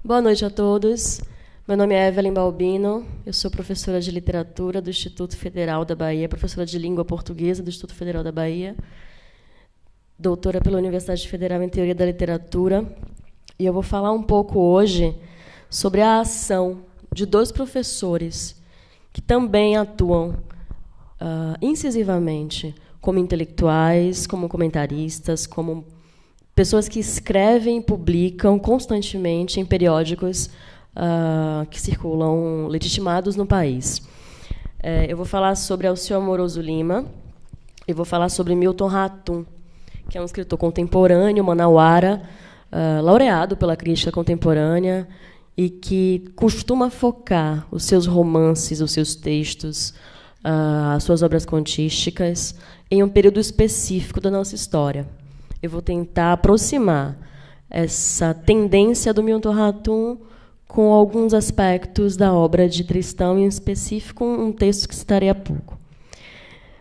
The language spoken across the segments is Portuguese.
Boa noite a todos. Meu nome é Evelyn Balbino, eu sou professora de literatura do Instituto Federal da Bahia, professora de língua portuguesa do Instituto Federal da Bahia, doutora pela Universidade Federal em Teoria da Literatura, e eu vou falar um pouco hoje sobre a ação de dois professores que também atuam incisivamente como intelectuais, como comentaristas, como pessoas que escrevem e publicam constantemente em periódicos que circulam legitimados no país. Eu vou falar sobre Alceu Amoroso Lima e vou falar sobre Milton Ratum, que é um escritor contemporâneo, manauara, laureado pela crítica contemporânea e que costuma focar os seus romances, os seus textos, as suas obras contísticas em um período específico da nossa história. Eu vou tentar aproximar essa tendência do Milton Ratum com alguns aspectos da obra de Tristão, em específico um texto que citarei há pouco.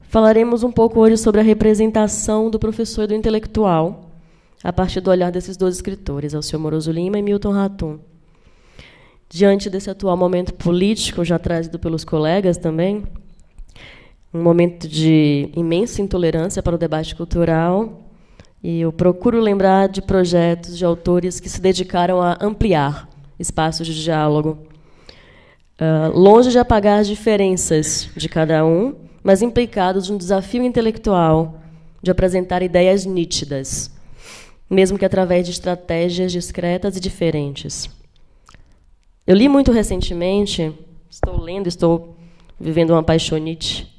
Falaremos um pouco hoje sobre a representação do professor e do intelectual, a partir do olhar desses dois escritores, Alceu Amoroso Lima e Milton Ratum. Diante desse atual momento político, já trazido pelos colegas também, um momento de imensa intolerância para o debate cultural, e eu procuro lembrar de projetos de autores que se dedicaram a ampliar espaços de diálogo, longe de apagar as diferenças de cada um, mas implicados num desafio intelectual de apresentar ideias nítidas, mesmo que através de estratégias discretas e diferentes. Eu li muito recentemente, estou vivendo uma paixonite,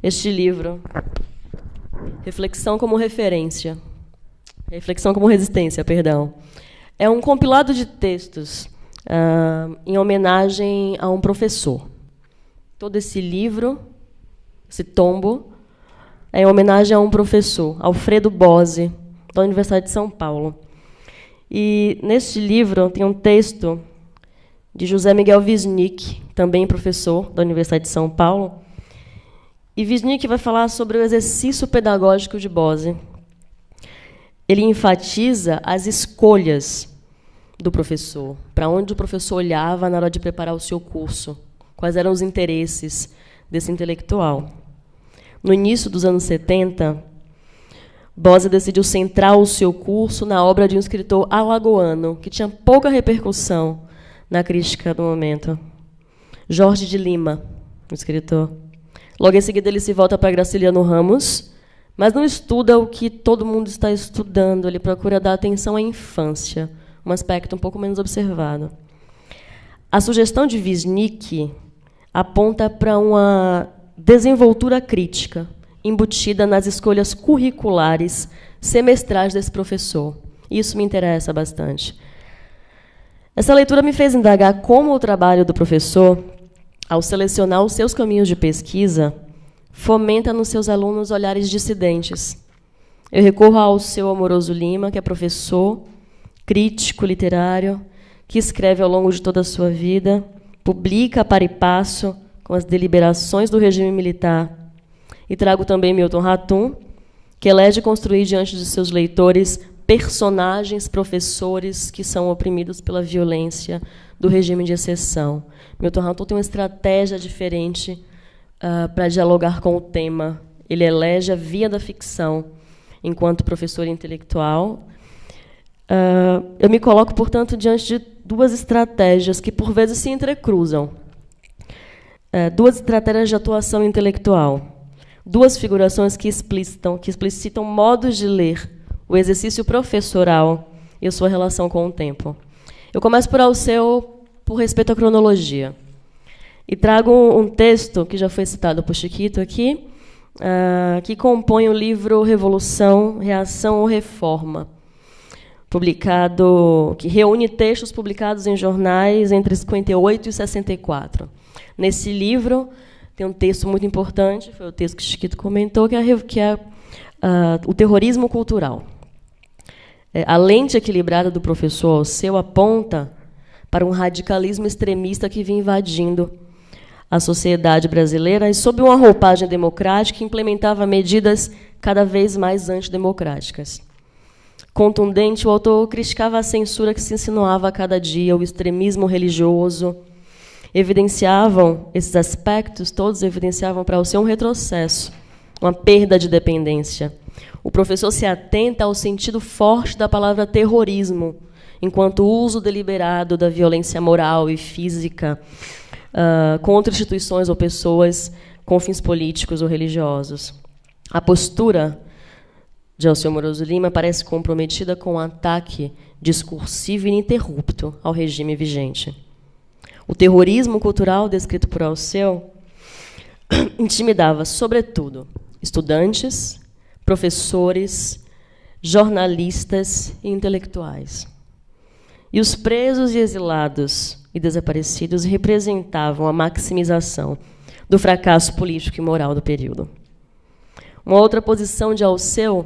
este livro, Reflexão como Resistência, perdão. É um compilado de textos em homenagem a um professor. Todo esse livro, esse tombo, é em homenagem a um professor, Alfredo Bose, da Universidade de São Paulo. E, neste livro, tem um texto de José Miguel Wisnik, também professor da Universidade de São Paulo. E Wisnik vai falar sobre o exercício pedagógico de Bose. Ele enfatiza as escolhas do professor, para onde o professor olhava na hora de preparar o seu curso, quais eram os interesses desse intelectual. No início dos anos 70, Bose decidiu centrar o seu curso na obra de um escritor alagoano, que tinha pouca repercussão na crítica do momento, Jorge de Lima, um escritor. Logo em seguida, ele se volta para Graciliano Ramos, mas não estuda o que todo mundo está estudando, ele procura dar atenção à infância, um aspecto um pouco menos observado. A sugestão de Wisnik aponta para uma desenvoltura crítica, embutida nas escolhas curriculares semestrais desse professor. Isso me interessa bastante. Essa leitura me fez indagar como o trabalho do professor, ao selecionar os seus caminhos de pesquisa, fomenta nos seus alunos olhares dissidentes. Eu recorro ao Alceu Amoroso Lima, que é professor, crítico literário, que escreve ao longo de toda a sua vida, publica a par e passo com as deliberações do regime militar. E trago também Milton Ratum, que elege construir diante de seus leitores personagens, professores que são oprimidos pela violência do regime de exceção. Milton Ratum tem uma estratégia diferente para dialogar com o tema. Ele elege a via da ficção enquanto professor intelectual. Eu me coloco, portanto, diante de duas estratégias que, por vezes, se entrecruzam. Duas estratégias de atuação intelectual. Duas figurações que explicitam modos de ler o exercício professoral e a sua relação com o tempo. Eu começo por Alceu, por respeito à cronologia. E trago um texto que já foi citado por Chiquito aqui, que compõe o livro Revolução, Reação ou Reforma, que reúne textos publicados em jornais entre 58 e 64. Nesse livro tem um texto muito importante, foi o texto que Chiquito comentou, que é o terrorismo cultural. A lente equilibrada do professor Alceu aponta para um radicalismo extremista que vinha invadindo a sociedade brasileira e, sob uma roupagem democrática, implementava medidas cada vez mais antidemocráticas. contundente, o autor criticava a censura que se insinuava a cada dia, o extremismo religioso. Evidenciavam esses aspectos, todos evidenciavam para o seu um retrocesso, uma perda de dependência. O professor se atenta ao sentido forte da palavra terrorismo, enquanto uso deliberado da violência moral e física contra instituições ou pessoas com fins políticos ou religiosos. A postura de Alceu Moroso Lima parece comprometida com um ataque discursivo ininterrupto ao regime vigente. O terrorismo cultural descrito por Alceu intimidava, sobretudo, estudantes, professores, jornalistas e intelectuais. E os presos e exilados e desaparecidos representavam a maximização do fracasso político e moral do período. Uma outra posição de Alceu,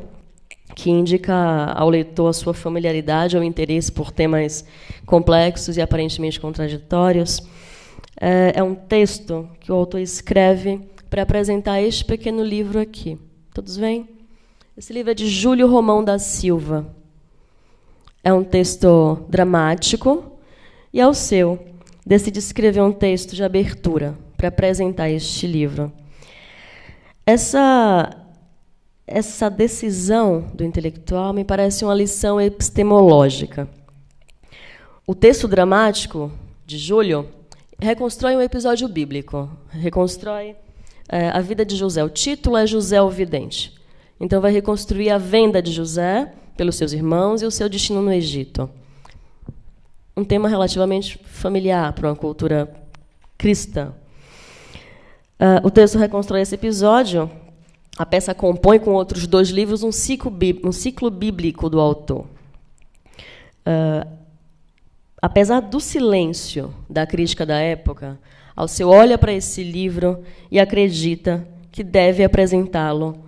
que indica ao leitor a sua familiaridade ou interesse por temas complexos e aparentemente contraditórios, é um texto que o autor escreve para apresentar este pequeno livro aqui. Todos veem? Esse livro é de Júlio Romão da Silva. É um texto dramático e Alceu decide escrever um texto de abertura para apresentar este livro. Essa decisão do intelectual me parece uma lição epistemológica. O texto dramático de Júlio reconstrói um episódio bíblico, reconstrói a vida de José. O título é José o Vidente. Então, vai reconstruir a venda de José pelos seus irmãos e o seu destino no Egito. Um tema relativamente familiar para uma cultura cristã. O texto reconstrói esse episódio. A peça compõe, com outros 2 livros, um ciclo bíblico do autor. Apesar do silêncio da crítica da época, Alceu olha para esse livro e acredita que deve apresentá-lo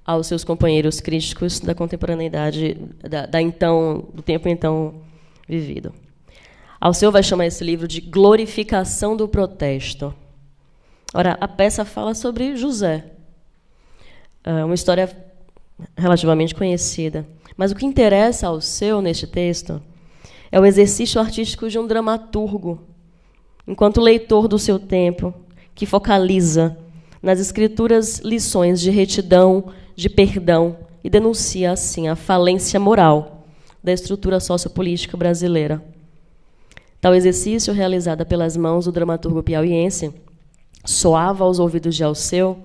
aos seus companheiros críticos da contemporaneidade, do tempo então vivido. Alceu vai chamar esse livro de Glorificação do Protesto. Ora, a peça fala sobre José, uma história relativamente conhecida. Mas o que interessa ao Alceu neste texto é o exercício artístico de um dramaturgo, enquanto leitor do seu tempo, que focaliza nas escrituras lições de retidão, de perdão, e denuncia, assim, a falência moral da estrutura sociopolítica brasileira. Tal exercício, realizado pelas mãos do dramaturgo piauiense, soava aos ouvidos de Alceu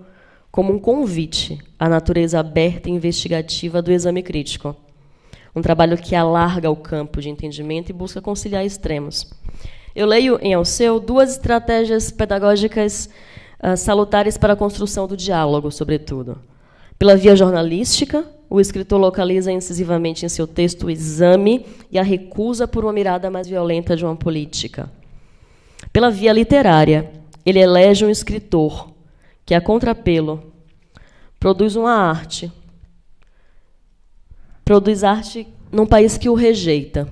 como um convite à natureza aberta e investigativa do exame crítico. Um trabalho que alarga o campo de entendimento e busca conciliar extremos. Eu leio em Alceu 2 estratégias pedagógicas salutares para a construção do diálogo, sobretudo. Pela via jornalística, o escritor localiza incisivamente em seu texto o exame e a recusa por uma mirada mais violenta de uma política. Pela via literária, ele elege um escritor que, a contrapelo, produz uma arte. Produz arte num país que o rejeita.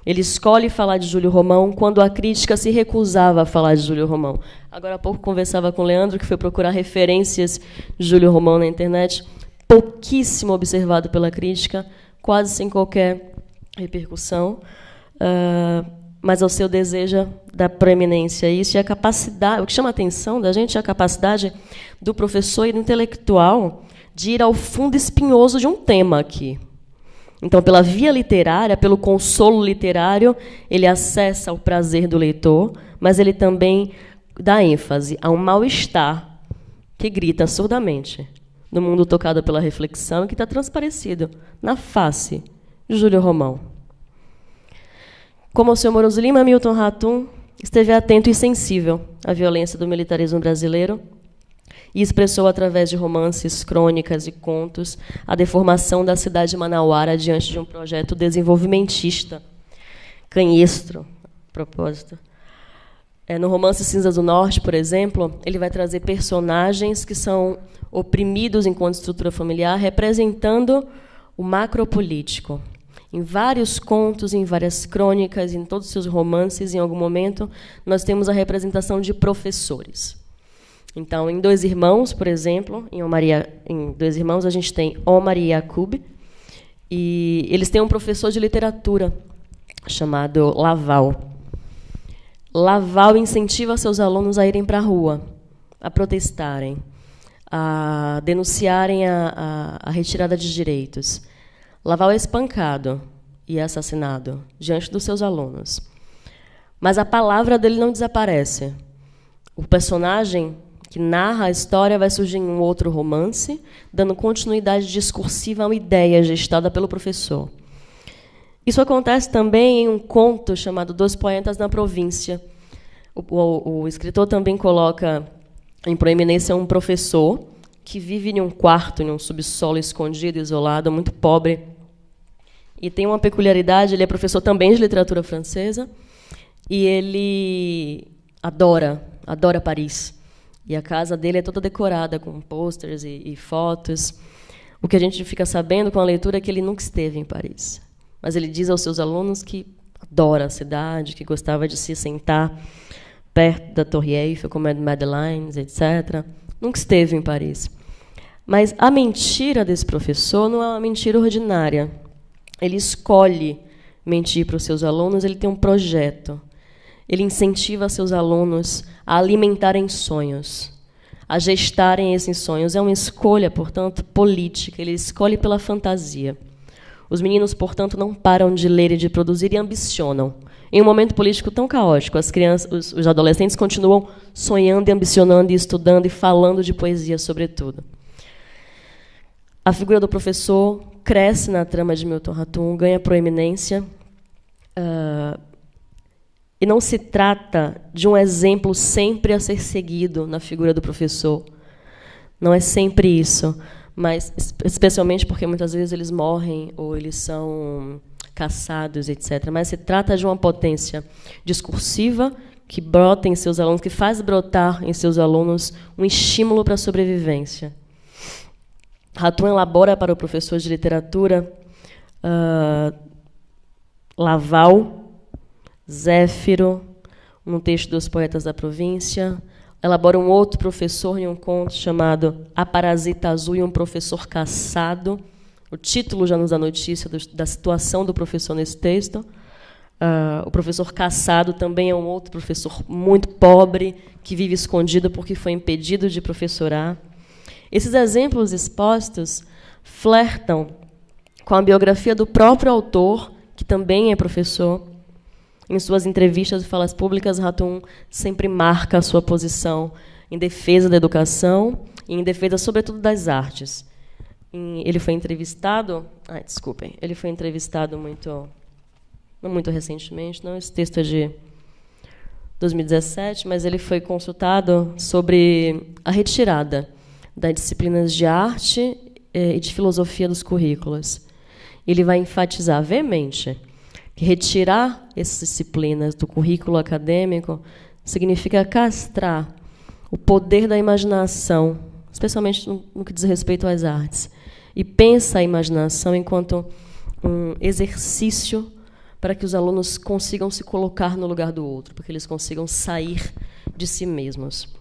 Ele escolhe falar de Júlio Romão quando a crítica se recusava a falar de Júlio Romão. Agora há pouco conversava com o Leandro, que foi procurar referências de Júlio Romão na internet, pouquíssimo observado pela crítica, quase sem qualquer repercussão, mas ao seu desejo da proeminência. Isso e a capacidade, o que chama a atenção da gente é a capacidade do professor e do intelectual de ir ao fundo espinhoso de um tema aqui. Então, pela via literária, pelo consolo literário, ele acessa o prazer do leitor, mas ele também dá ênfase a um mal-estar que grita surdamente no mundo tocado pela reflexão e que está transparecido na face de Júlio Romão. Como Alceu Moroso Lima, Milton Ratum esteve atento e sensível à violência do militarismo brasileiro e expressou, através de romances, crônicas e contos, a deformação da cidade de Manauara diante de um projeto desenvolvimentista, canhestro, a propósito. No romance Cinzas do Norte, por exemplo, ele vai trazer personagens que são oprimidos enquanto estrutura familiar, representando o macropolítico. Em vários contos, em várias crônicas, em todos os seus romances, em algum momento, nós temos a representação de professores. Então, em Dois Irmãos, por exemplo, em Dois Irmãos, a gente tem Omar e Yacub, E eles têm um professor de literatura chamado Laval. Laval incentiva seus alunos a irem para a rua, a protestarem, a denunciarem a retirada de direitos. Laval é espancado e é assassinado diante dos seus alunos. Mas a palavra dele não desaparece. O personagem que narra a história vai surgir em um outro romance, dando continuidade discursiva a uma ideia gestada pelo professor. Isso acontece também em um conto chamado Dois Poetas na Província. O escritor também coloca em proeminência um professor que vive em um quarto, em um subsolo escondido, isolado, muito pobre. E tem uma peculiaridade, ele é professor também de literatura francesa, e ele adora Paris. E a casa dele é toda decorada com posters e fotos. O que a gente fica sabendo com a leitura é que ele nunca esteve em Paris. Mas ele diz aos seus alunos que adora a cidade, que gostava de se sentar perto da Torre Eiffel, como Madeleine, etc. Nunca esteve em Paris. Mas a mentira desse professor não é uma mentira ordinária. Ele escolhe mentir para os seus alunos, ele tem um projeto. Ele incentiva seus alunos a alimentarem sonhos, a gestarem esses sonhos. É uma escolha, portanto, política. Ele escolhe pela fantasia. Os meninos, portanto, não param de ler e de produzir e ambicionam. Em um momento político tão caótico, as crianças, os adolescentes continuam sonhando e ambicionando e estudando e falando de poesia, sobretudo. A figura do professor cresce na trama de Milton Ratum, ganha proeminência. E não se trata de um exemplo sempre a ser seguido na figura do professor. Não é sempre isso, mas especialmente porque muitas vezes eles morrem ou eles são caçados, etc. Mas se trata de uma potência discursiva que brota em seus alunos, que faz brotar em seus alunos um estímulo para a sobrevivência. Ratum elabora para o professor de literatura Laval, Zéfiro, um texto dos Poetas da Província. Elabora um outro professor em um conto chamado A Parasita Azul e um Professor Caçado. O título já nos dá notícia da situação do professor nesse texto. O professor Caçado também é um outro professor muito pobre, que vive escondido porque foi impedido de professorar. Esses exemplos expostos flertam com a biografia do próprio autor, que também é professor. Em suas entrevistas e falas públicas, Ratum sempre marca a sua posição em defesa da educação e em defesa, sobretudo, das artes. Ele foi entrevistado... Ele foi entrevistado não muito recentemente, não, esse texto é de 2017, mas ele foi consultado sobre a retirada das disciplinas de arte e de filosofia dos currículos. Ele vai enfatizar veemente que retirar essas disciplinas do currículo acadêmico significa castrar o poder da imaginação, especialmente no que diz respeito às artes, e pensa a imaginação enquanto um exercício para que os alunos consigam se colocar no lugar do outro, para que eles consigam sair de si mesmos.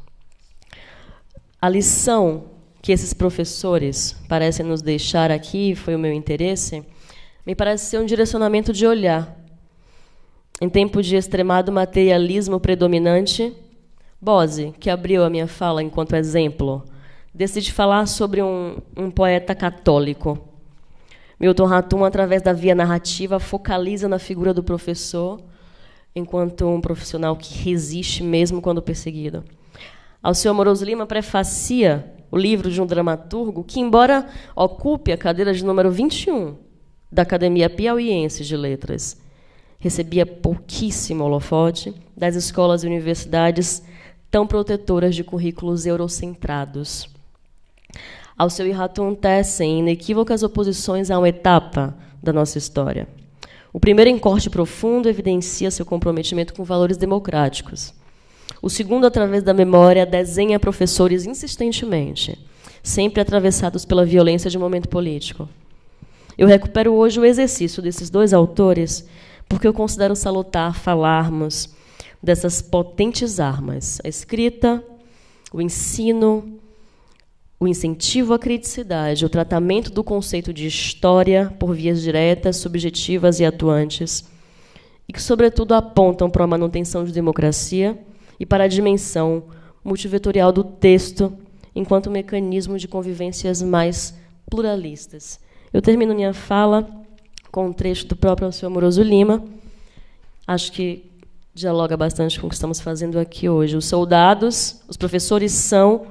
A lição que esses professores parecem nos deixar aqui, foi o meu interesse, me parece ser um direcionamento de olhar. Em tempo de extremado materialismo predominante, Bose, que abriu a minha fala enquanto exemplo, decide falar sobre um poeta católico. Milton Ratum, através da via narrativa, focaliza na figura do professor enquanto um profissional que resiste mesmo quando perseguido. Alceu Amoroso Lima prefacia o livro de um dramaturgo que, embora ocupe a cadeira de número 21 da Academia Piauiense de Letras, recebia pouquíssimo holofote das escolas e universidades tão protetoras de currículos eurocentrados. Alceu e Ratum tecem inequívocas oposições a uma etapa da nossa história. O primeiro, em corte profundo, evidencia seu comprometimento com valores democráticos. O segundo, através da memória, desenha professores insistentemente, sempre atravessados pela violência de um momento político. Eu recupero hoje o exercício desses dois autores porque eu considero salutar falarmos dessas potentes armas: a escrita, o ensino, o incentivo à criticidade, o tratamento do conceito de história por vias diretas, subjetivas e atuantes, e que, sobretudo, apontam para a manutenção de democracia e para a dimensão multivetorial do texto enquanto mecanismo de convivências mais pluralistas. Eu termino minha fala com um trecho do próprio Alceu Amoroso Lima. Acho que dialoga bastante com o que estamos fazendo aqui hoje. Os soldados, os professores são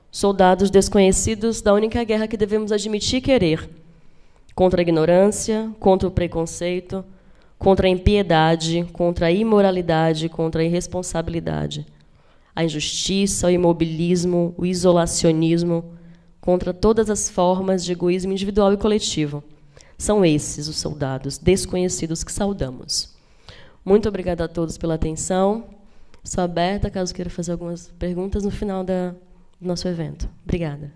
soldados desconhecidos da única guerra que devemos admitir e querer, contra a ignorância, contra o preconceito, contra a impiedade, contra a imoralidade, contra a irresponsabilidade, a injustiça, o imobilismo, o isolacionismo, contra todas as formas de egoísmo individual e coletivo. São esses os soldados desconhecidos que saudamos. Muito obrigada a todos pela atenção. Estou aberta, caso queira fazer algumas perguntas no final do nosso evento. Obrigada.